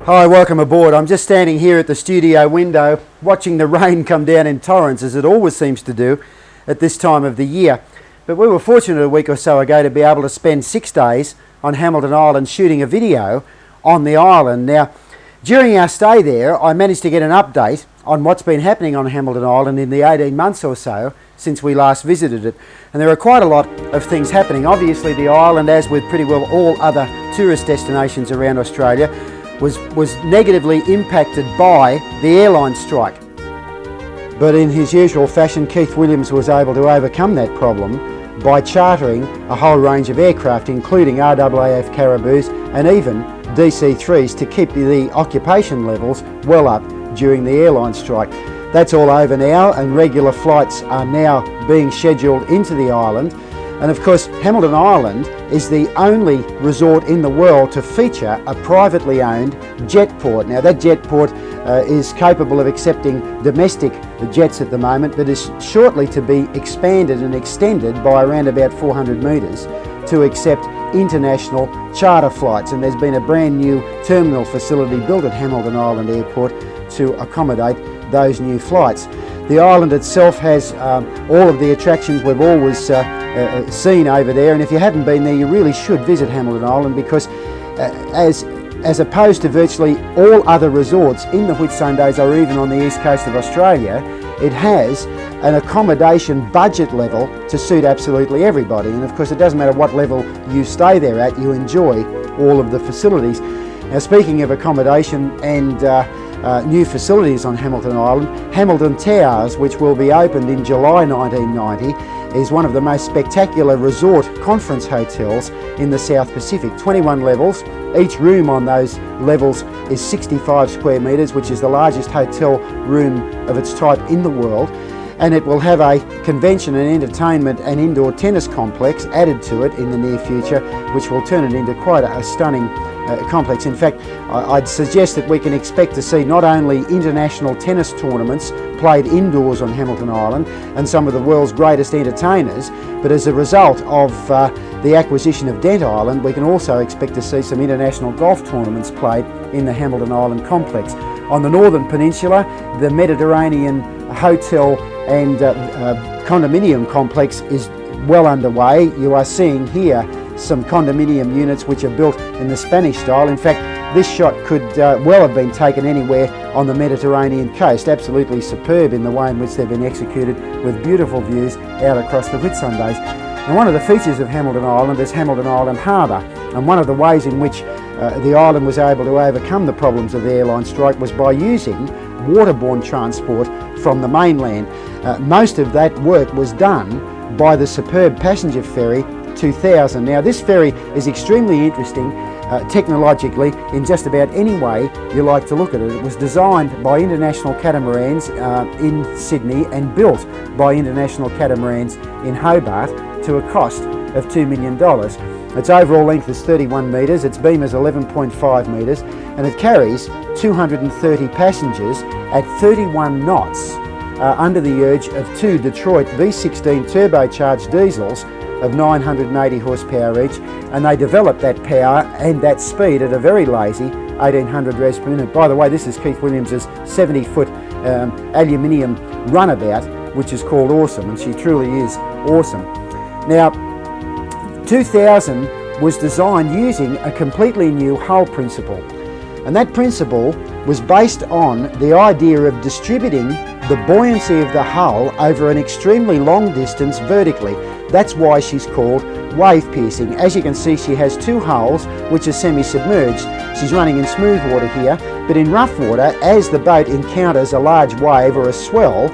Hi, welcome aboard. I'm just standing here at the studio window watching the rain come down in torrents, as it always seems to do at this time of the year. But we were fortunate a week or so ago to be able to spend 6 days on Hamilton Island shooting a video on the island. Now, during our stay there, I managed to get an update on what's been happening on Hamilton Island in the 18 months or so since we last visited it. And there are quite a lot of things happening. Obviously, the island, as with pretty well all other tourist destinations around Australia, was negatively impacted by the airline strike. But in his usual fashion, Keith Williams was able to overcome that problem by chartering a whole range of aircraft, including RAAF Caribous and even DC-3s, to keep the occupation levels well up during the airline strike. That's all over now, and regular flights are now being scheduled into the island. And of course, Hamilton Island is the only resort in the world to feature a privately owned jet port. Now, that jet port is capable of accepting domestic jets at the moment, but is shortly to be expanded and extended by around about 400 metres to accept international charter flights. And there's been a brand new terminal facility built at Hamilton Island Airport to accommodate those new flights. The island itself has all of the attractions we've always seen over there, and if you haven't been there, you really should visit Hamilton Island, because as opposed to virtually all other resorts in the Whitsundays or even on the east coast of Australia, it has an accommodation budget level to suit absolutely everybody. And of course, it doesn't matter what level you stay there at, you enjoy all of the facilities. Now, speaking of accommodation and new facilities on Hamilton Island, Hamilton Towers, which will be opened in July 1990, is one of the most spectacular resort conference hotels in the South Pacific. 21 levels. Each room on those levels is 65 square metres, which is the largest hotel room of its type in the world. And it will have a convention and entertainment and indoor tennis complex added to it in the near future, which will turn it into quite a stunning complex. In fact, I'd suggest that we can expect to see not only international tennis tournaments played indoors on Hamilton Island and some of the world's greatest entertainers, but as a result of the acquisition of Dent Island, we can also expect to see some international golf tournaments played in the Hamilton Island complex. On the Northern Peninsula, the Mediterranean Hotel and condominium complex is well underway. You are seeing here some condominium units which are built in the Spanish style. In fact, this shot could well have been taken anywhere on the Mediterranean coast. Absolutely superb in the way in which they've been executed, with beautiful views out across the Whitsundays. And one of the features of Hamilton Island is Hamilton Island Harbour, and one of the ways in which the island was able to overcome the problems of the airline strike was by using waterborne transport from the mainland. Most of that work was done by the superb passenger ferry 2000. Now, this ferry is extremely interesting technologically in just about any way you like to look at it. It was designed by International Catamarans in Sydney and built by International Catamarans in Hobart to a cost of $2 million. Its overall length is 31 metres, its beam is 11.5 metres, and it carries 230 passengers at 31 knots under the urge of two Detroit V16 turbocharged diesels of 980 horsepower each, and they developed that power and that speed at a very lazy 1800 revs per minute. By the way, this is Keith Williams's 70-foot aluminium runabout, which is called Awesome, and she truly is awesome. Now, 2000 was designed using a completely new hull principle, and that principle was based on the idea of distributing the buoyancy of the hull over an extremely long distance vertically. That's why she's called wave piercing. As you can see, she has two hulls which are semi-submerged. She's running in smooth water here, but in rough water, as the boat encounters a large wave or a swell,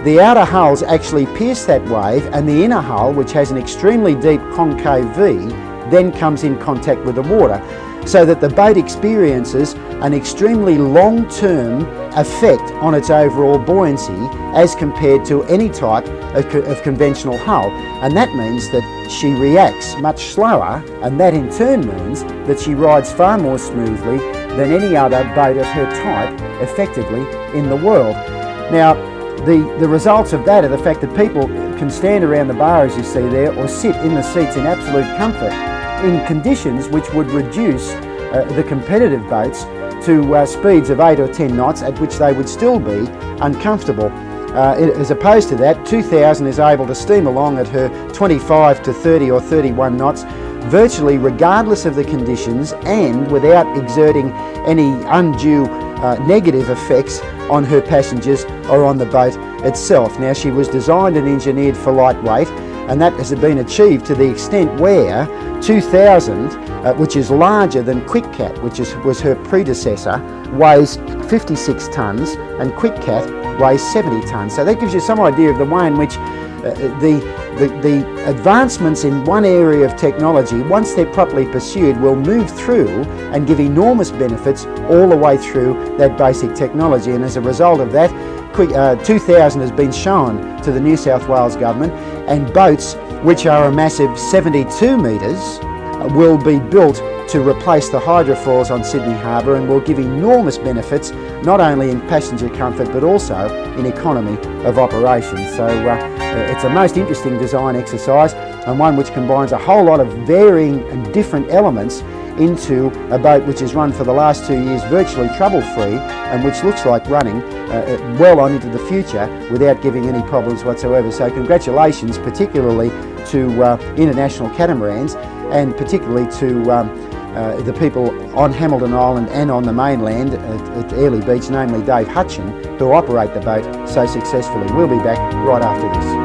the outer hulls actually pierce that wave, and the inner hull, which has an extremely deep concave V, then comes in contact with the water, so that the boat experiences an extremely long-term effect on its overall buoyancy as compared to any type of conventional hull. And that means that she reacts much slower, and that in turn means that she rides far more smoothly than any other boat of her type effectively in the world. Now, the results of that are the fact that people can stand around the bar, as you see there, or sit in the seats in absolute comfort in conditions which would reduce the competitive boats to speeds of 8 or 10 knots at which they would still be uncomfortable. As opposed to that, 2000 is able to steam along at her 25 to 30 or 31 knots virtually regardless of the conditions and without exerting any undue negative effects on her passengers or on the boat itself. Now, she was designed and engineered for lightweight, and that has been achieved to the extent where 2000, which is larger than Quick Cat, which was her predecessor, weighs 56 tonnes and Quick Cat weighs 70 tonnes. So that gives you some idea of the way in which the advancements in one area of technology, once they're properly pursued, will move through and give enormous benefits all the way through that basic technology. And as a result of that, 2000 has been shown to the New South Wales government, and boats which are a massive 72 metres will be built to replace the hydrofoils on Sydney Harbour and will give enormous benefits not only in passenger comfort but also in economy of operations. So it's a most interesting design exercise, and one which combines a whole lot of varying and different elements into a boat which has run for the last 2 years virtually trouble-free and which looks like running well on into the future without giving any problems whatsoever. So congratulations particularly to International Catamarans, and particularly to the people on Hamilton Island and on the mainland at Airlie Beach, namely Dave Hutchin, who operate the boat so successfully. We'll be back right after this.